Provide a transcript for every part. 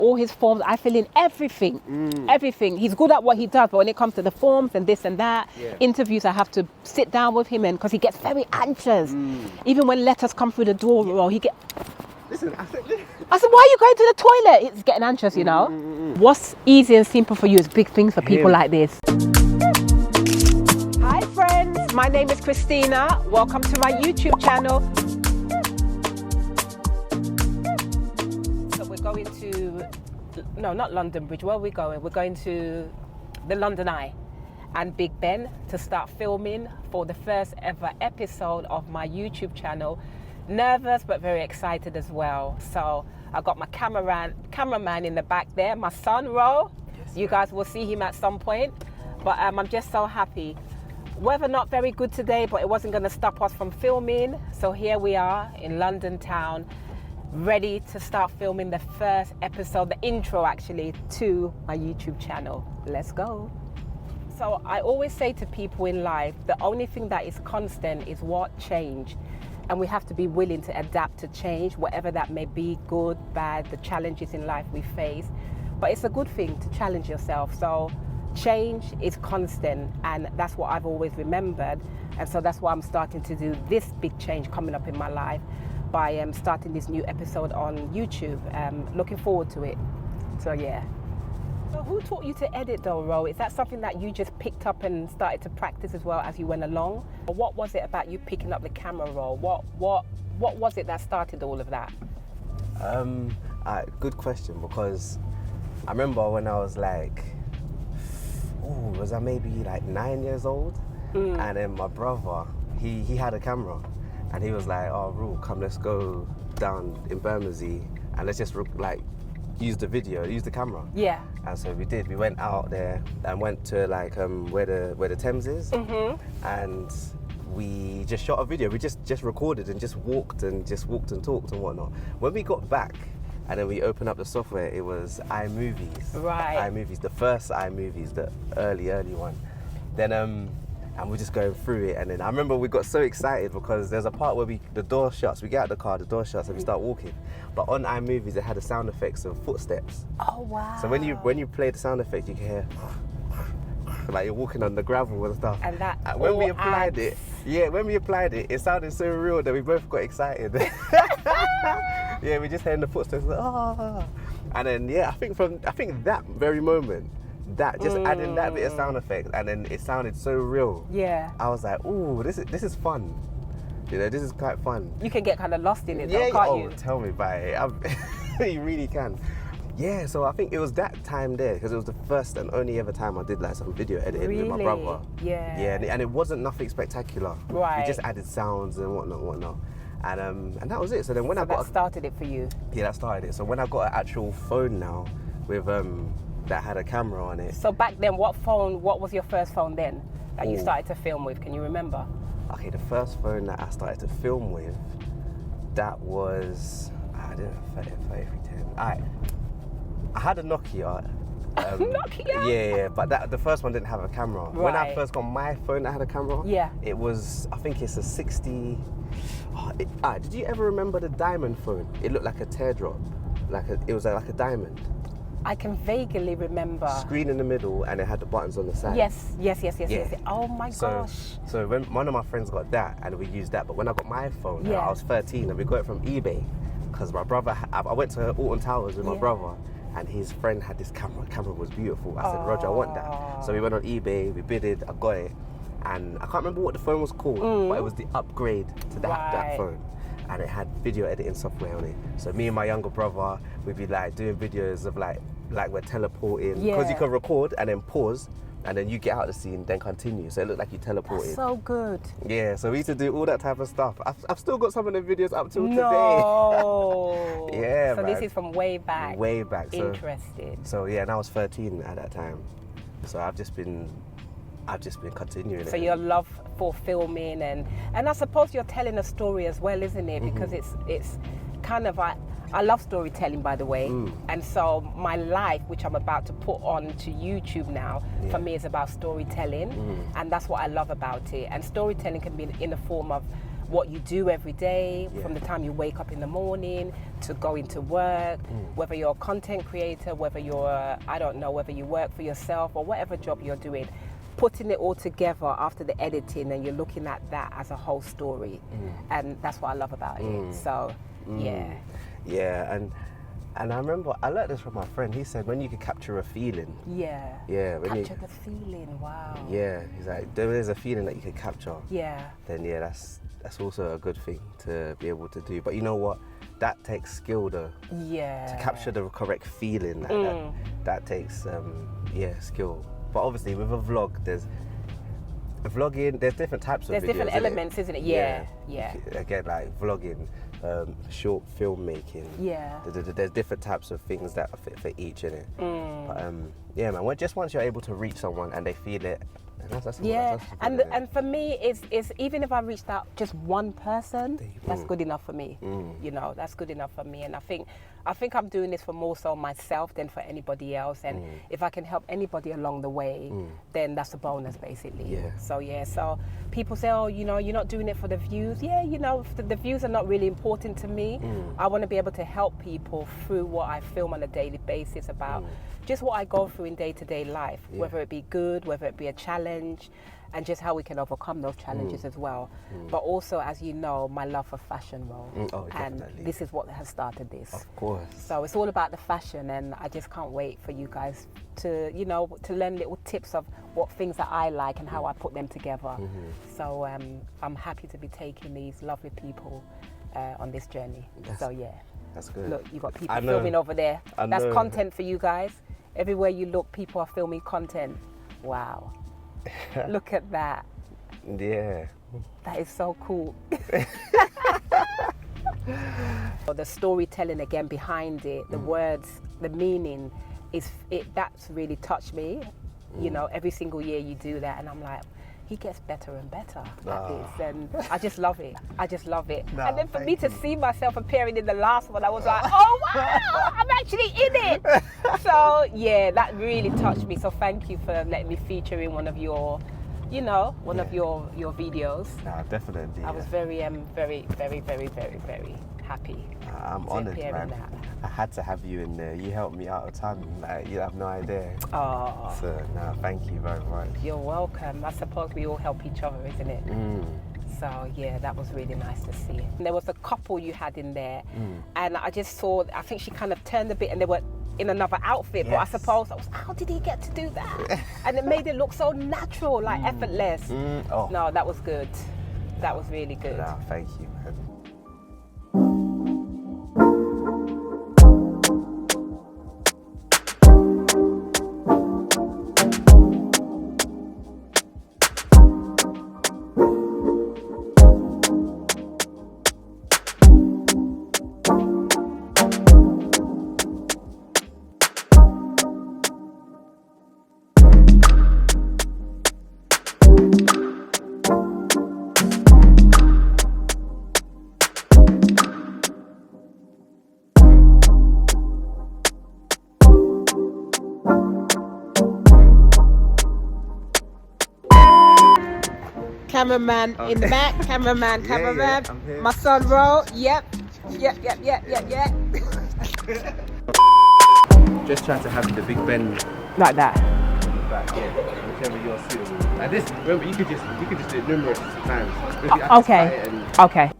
all his forms. I fill in everything, everything. He's good at what he does, but when it comes to the forms and this and that, interviews, I have to sit down with him, and because he gets very anxious. Even when letters come through the door, or he get. Listen, I said, why are you going to the toilet? It's getting anxious, you know. What's easy and simple for you is big things for people like this. Hi friends, my name is Christina. Welcome to my YouTube channel. So we're going to, no, not London Bridge. Where are we going? We're going to the London Eye and Big Ben to start filming for the first ever episode of my YouTube channel. Nervous but very excited as well. So I got my cameraman in the back there, my son RAWLE. Yes, you guys will see him at some point, but I'm just so happy. Weather not very good today, but it wasn't going to stop us from filming. So here we are in London town, ready to start filming the first episode, the intro actually, to my YouTube channel. Let's go. So I always say to people in life, the only thing that is constant is what? Change. And we have to be willing to adapt to change, whatever that may be, good, bad, the challenges in life we face. But it's a good thing to challenge yourself. So change is constant, and that's what I've always remembered. And so that's why I'm starting to do this big change coming up in my life by starting this new episode on YouTube. Looking forward to it. So yeah. So who taught you to edit though, RAWLE? Is that something that you just picked up and started to practice as well as you went along? Or what was it about you picking up the camera roll? What was it that started all of that? Good question, because I remember when I was like, was I maybe like 9 years old? And then my brother, he had a camera, and he was like, oh, RAWLE, come, let's go down in Bermondsey and let's just use the camera. Yeah. And so we did. We went out there and went to like where the Thames is, and we just shot a video. We just recorded and just walked and talked and whatnot. When we got back and then we opened up the software, it was iMovies. Right. iMovies, the first iMovies, the early one. Then and we're just going through it, and then I remember we got so excited because there's a part where the door shuts, we get out of the car, the door shuts, and we start walking. But on iMovies, it had the sound effects of footsteps. Oh wow! So when you play the sound effect, you can hear like you're walking on the gravel and stuff. And that when we applied it, it sounded so real that we both got excited. Yeah, we just heard the footsteps, like, oh. And then I think that very moment, that just adding that bit of sound effect, and then it sounded so real. Yeah. I was like, ooh, this is fun. You know, this is quite fun. You can get kind of lost in it, though, can't you? Tell me about it. You really can. Yeah, so I think it was that time there, because it was the first and only ever time I did like some video editing with my brother. Yeah. Yeah, and it wasn't nothing spectacular. Right. We just added sounds and whatnot. And that was it. So then when I got that started it for you. Yeah, that started it. So when I got an actual phone now with that had a camera on it. So back then, what was your first phone then that you started to film with? Can you remember? Okay, the first phone that I started to film with, that was, I didn't have 3310. I had a Nokia. Nokia? Yeah, but the first one didn't have a camera. Right. When I first got my phone that had a camera, it was, I think it's a 60. Did you ever remember the diamond phone? It looked like a teardrop. It was like a diamond. I can vaguely remember. Screen in the middle, and it had the buttons on the side. Yes. Oh my gosh. So when one of my friends got that, and we used that, but when I got my phone, I was 13, and we got it from eBay, because my brother, I went to Alton Towers with my brother, and his friend had this camera. The camera was beautiful. I said, Roger, I want that. So we went on eBay, we bidded, I got it, and I can't remember what the phone was called, but it was the upgrade to that phone. And it had video editing software on it. So me and my younger brother, we'd be like doing videos of like we're teleporting. Because you can record and then pause, and then you get out of the scene, then continue. So it looked like you teleported. That's so good. Yeah, so we used to do all that type of stuff. I've still got some of the videos up till today. Yeah, so man. This is from way back. Way back. Interesting. So yeah, and I was 13 at that time. So I've just been continuing. So your love for filming and I suppose you're telling a story as well, isn't it? Because it's kind of I love storytelling, by the way. And so my life, which I'm about to put on to YouTube now, for me is about storytelling. And that's what I love about it. And storytelling can be in the form of what you do every day, from the time you wake up in the morning to going to work, whether you're a content creator, whether you're, I don't know, whether you work for yourself or whatever job you're doing, putting it all together after the editing, and you're looking at that as a whole story. And that's what I love about it. So, yeah. Yeah, and I remember, I learned this from my friend. He said, when you can capture a feeling. Yeah. Yeah. Capture the feeling, wow. Yeah, he's like, there's a feeling that you can capture. Yeah. Then yeah, that's also a good thing to be able to do. But you know what? That takes skill though. Yeah. To capture the correct feeling, that takes skill. But obviously with a vlog, there's different types of videos. There's different elements, isn't it? Yeah. Again, like vlogging, short filmmaking. Yeah. There's different types of things that are fit for each, innit? But yeah, man. Just once you're able to reach someone and they feel it, that's and for me, it's even if I reached out just one person, that's good enough for me. You know, that's good enough for me. And I think I'm doing this for more so myself than for anybody else. And if I can help anybody along the way, then that's a bonus, basically. Yeah. So people say, oh, you know, you're not doing it for the views. Yeah, you know, the views are not really important to me. I want to be able to help people through what I film on a daily basis about just what I go through in day-to-day life, whether it be good, whether it be a challenge, and just how we can overcome those challenges as well. But also, as you know, my love for fashion, RAWLE. And this is what has started this. Of course. So it's all about the fashion, and I just can't wait for you guys to, you know, to learn little tips of what things that I like and how I put them together. So I'm happy to be taking these lovely people on this journey. So yeah. That's good. Look, you've got people filming over there. That's content for you guys. Everywhere you look, people are filming content. Wow. Look at that. Yeah. That is so cool. The storytelling again behind it, the words, the meaning, that's really touched me. You know, every single year you do that, and I'm like, he gets better and better at this, and I just love it. I just love it. And then for me to see myself appearing in the last one, I was like, oh wow, I'm actually in it. So yeah, that really touched me. So thank you for letting me feature in one of your, you know, of your videos. Nah, definitely. I was very, very, very, very, very, very happy. I'm honoured, man. I had to have you in there. You helped me out a ton. Like, you have no idea. Oh. So, no, thank you very much. You're welcome. I suppose we all help each other, isn't it? So, yeah, that was really nice to see. And there was a couple you had in there, and I just saw, I think she kind of turned a bit and they were in another outfit, but I suppose how did he get to do that? And it made it look so natural, like effortless. No, that was good. That was really good. No, thank you, man. Cameraman in the back, cameraman. Yeah, My son RAWLE, yep. Just try to have the Big Ben like that. back, whichever you're suitable. Like this, remember, you could just do it numerous times. Okay.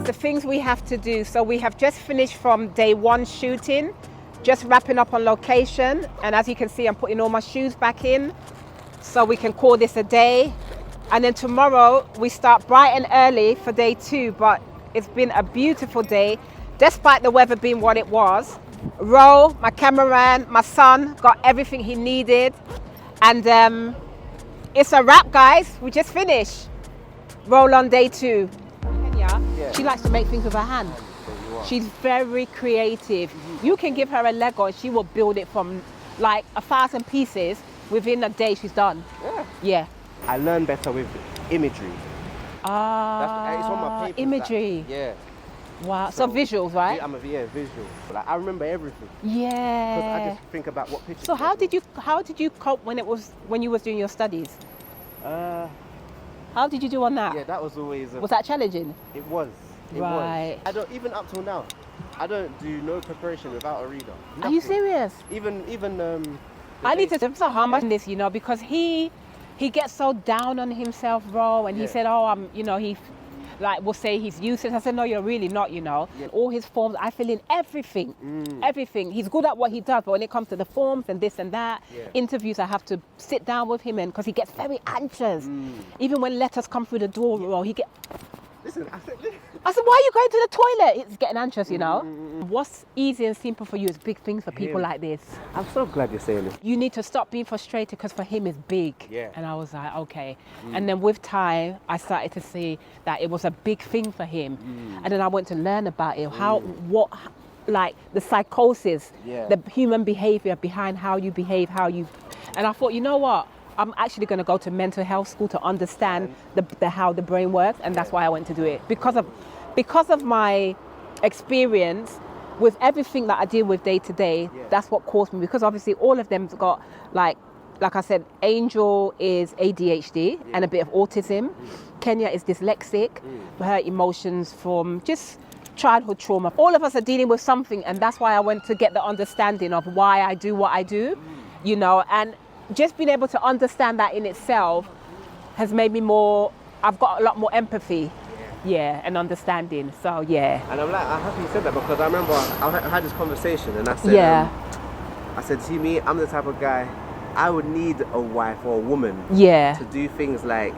The things we have to do. So we have just finished from day one shooting, just wrapping up on location. And as you can see, I'm putting all my shoes back in so we can call this a day. And then tomorrow we start bright and early for day 2, but it's been a beautiful day, despite the weather being what it was. RAWLE, my cameraman, my son, got everything he needed. And it's a wrap, guys. We just finished. RAWLE on day 2. Yeah. She likes to make things with her hand. She's very creative. You can give her a Lego and she will build it from like 1,000 pieces. Within a day, she's done. Yeah. Yeah. I learn better with imagery. It's on my papers. Imagery. Yeah. Wow. So visuals, right? I'm a visual. Like I remember everything. Yeah. Because I just think about what pictures. So how did you cope when you was doing your studies? How did you do on that? Yeah, that was always. Was that challenging? It was. It Right. was. I don't even up till now. I don't do no preparation without a reader. Are you serious? Even I need to so how much this, because he gets so down on himself, bro, and he said, oh, he like will say he's useless. I said, no, you're really not, Yeah. All his forms, I fill in everything, everything. He's good at what he does, but when it comes to the forms and this and that, interviews, I have to sit down with him, and because he gets very anxious. Even when letters come through the door, bro, he get. Listen, I said, why are you going to the toilet? It's getting anxious, What's easy and simple for you is big things for people like this. I'm so glad you're saying this. You need to stop being frustrated because for him it's big. Yeah. And I was like, okay. And then with time, I started to see that it was a big thing for him. And then I went to learn about it, like the psychosis, the human behavior behind how you behave, and I thought, you know what? I'm actually going to go to mental health school to understand how the brain works, and that's why I went to do it. Because of my experience with everything that I deal with day to day, that's what caused me. Because obviously all of them's got like I said, Angel is ADHD and a bit of autism. Kenya is dyslexic. Her emotions from just childhood trauma. All of us are dealing with something, and that's why I went to get the understanding of why I do what I do, and just being able to understand that in itself has made me I've got a lot more empathy, and understanding. So And I'm happy you said that, because I remember I had this conversation and I said, I said, see me, I'm the type of guy, I would need a wife or a woman to do things like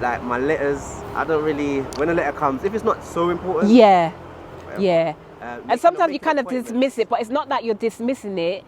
my letters. I don't really, when a letter comes, if it's not so important. And sometimes you kind of dismiss it, but it's not that you're dismissing it.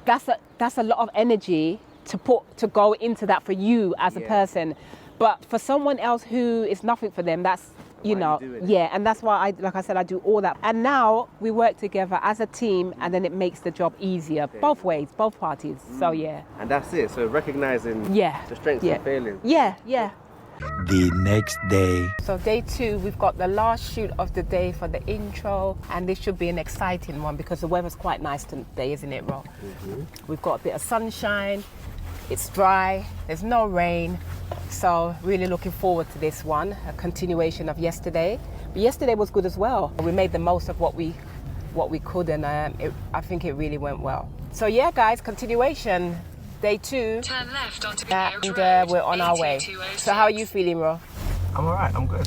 That's a lot of energy to go into that for you as a person, but for someone else who is nothing for them, that's and that's why I do all that. And now we work together as a team, and then it makes the job easier both ways, both parties. So and that's it. So recognizing the strengths and failings. The next day. So day 2, we've got the last shoot of the day for the intro, and this should be an exciting one because the weather's quite nice today, isn't it, Ro? We've got a bit of sunshine, it's dry, there's no rain, so really looking forward to this one, a continuation of yesterday. But yesterday was good as well. We made the most of what we could, and I think it really went well. So yeah, guys, continuation. Day 2, turn left onto and we're on our way. So how are you feeling, Ro? I'm alright, I'm good.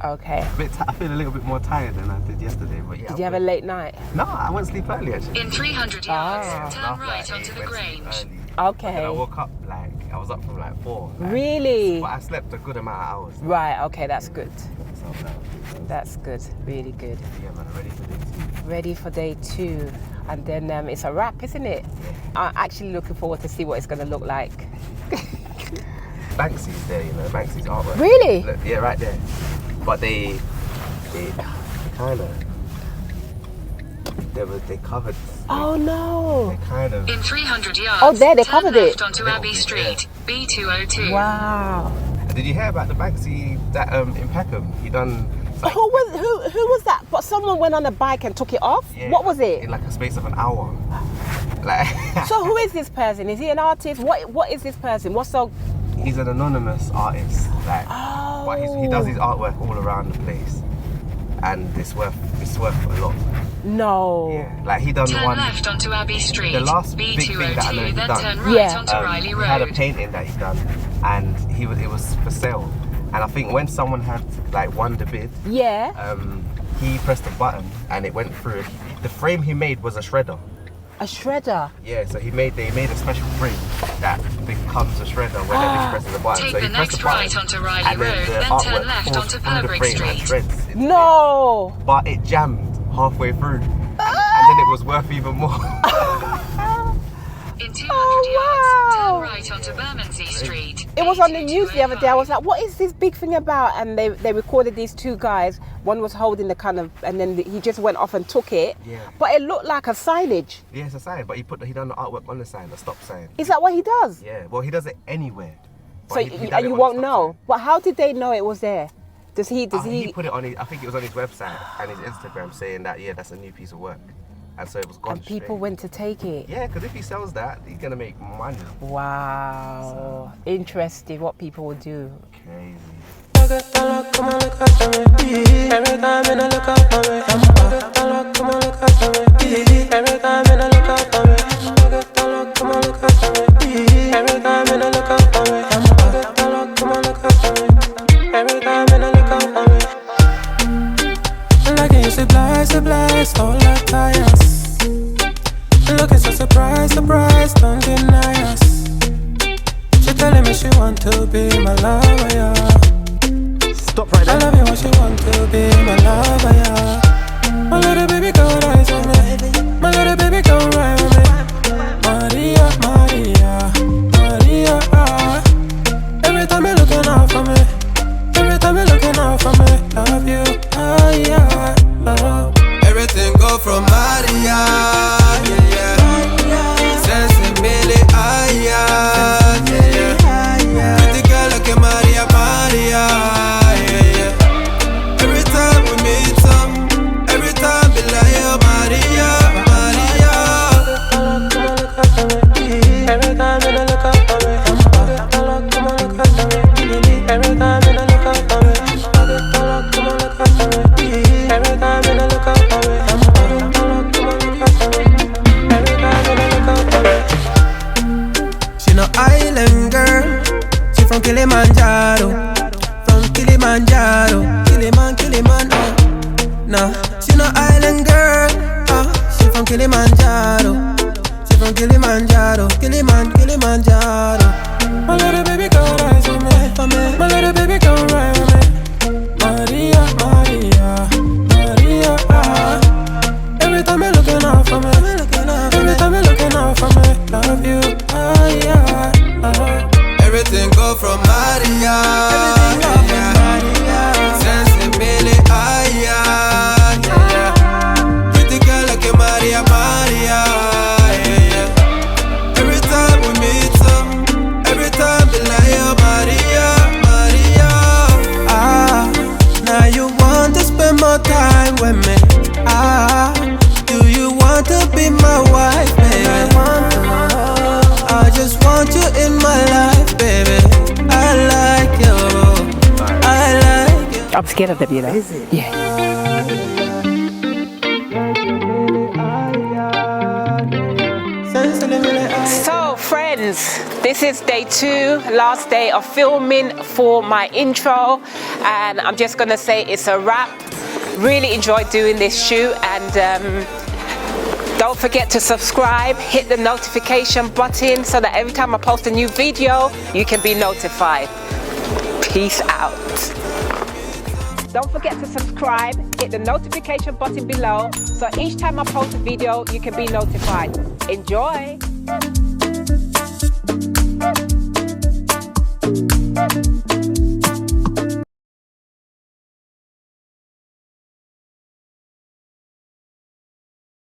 Okay. I feel a little bit more tired than I did yesterday, but Did you have a late night? No, I went to sleep early actually. In 300 yards, turn right onto the Grange. Okay. And I woke up I was up from 4. Really? But I slept a good amount of hours. Right, okay, that's good. So, That's good, really good. Yeah, man, ready for day 2. Ready for day 2. And then it's a wrap, isn't it? I'm actually looking forward to see what it's going to look like. Banksy's there, Banksy's artwork. Really? Look, yeah, right there. But they kind of, they covered. Oh no! They kind of. In 300 yards. Oh, there they covered it. Turn left onto Abbey Street, B202. Wow. Did you hear about the Banksy that in Peckham? He done. Like, who was that? But someone went on a bike and took it off. Yeah, what was it? In like a space of an hour. So who is this person? Is he an artist? What is this person? What's so? He's an anonymous artist. But he does his artwork all around the place, and it's worth a lot. No. Yeah, he done turn one. left onto Abbey Street. The last big thing that I know he then done. turn right onto Riley He Road. had a painting that he done, and it was for sale. And I think when someone had won the bid, he pressed a button and it went through. The frame he made was a shredder. A shredder? Yeah, so they made a special frame that becomes a shredder whenever he presses the button. Take so he the pressed next the button, right onto Riley and Road, the then artwork turn left falls onto through the Purbrick frame and Street. shreds. No! But it jammed halfway through, and then it was worth even more. In 200 Oh, wow. yards, turn right onto Bermondsey Street. It was on the news the other day. I was like, what is this big thing about? And they recorded these two guys. One was holding the kind of, and then he just went off and took it. Yeah. But it looked like a signage. Yeah, it's a sign, but he done the artwork on the sign, the stop sign. Is that what he does? Yeah, well, he does it anywhere. But So he done and it you on won't the stop know. sign. But how did they know it was there? Does he? He put it on I think it was on his website and his Instagram saying that, yeah, that's a new piece of work. And so it was gone And people straight. went to take it. Yeah, because if he sells that, he's going to make money. Wow. Interesting what people will do. Crazy. Every time when I look up for me, come on, look up for me. Every time when I look up for me, come on, look up for me. Every time when I look up for me, come on, look up for me. Every time when I look up for me, like you surprise, all like tires. Looking so surprised, don't deny us. She telling me she want to be my lover, yeah. Stop right I there. love you when she want to be my lover, yeah. My little baby go rise on me. My little baby go ride on me. Maria, Maria, Maria, ah. Every time you're looking out for me. Every time you're looking out for me. Love you, ah, yeah, oh. Everything go from Maria, yeah, yeah. Sensibility, ah, yeah, yeah, yeah. Pretty girl like a Maria, Maria. Nah, she no island girl, she from Kilimanjaro. She from Kilimanjaro, Kilimanjaro. My little baby come rise with me, my little baby come ride with me. Maria, Maria, Maria, ah. Every time you're looking out for me, every time you're looking out for me. Love you, ah, yeah, ah. Everything go from Maria, yeah. Sensibility, ah, yeah. Time with me, do you want to be my wife, baby? I just want you in my life, baby. I like you, I like you. I'm scared of them, you know. Is it? Yeah. So friends, this is day 2, last day of filming for my intro, and I'm just gonna say it's a wrap. Really enjoyed doing this shoot, and don't forget to subscribe, hit the notification button so that every time I post a new video you can be notified. Peace out. Don't forget to subscribe, hit the notification button below so each time I post a video you can be notified. Enjoy.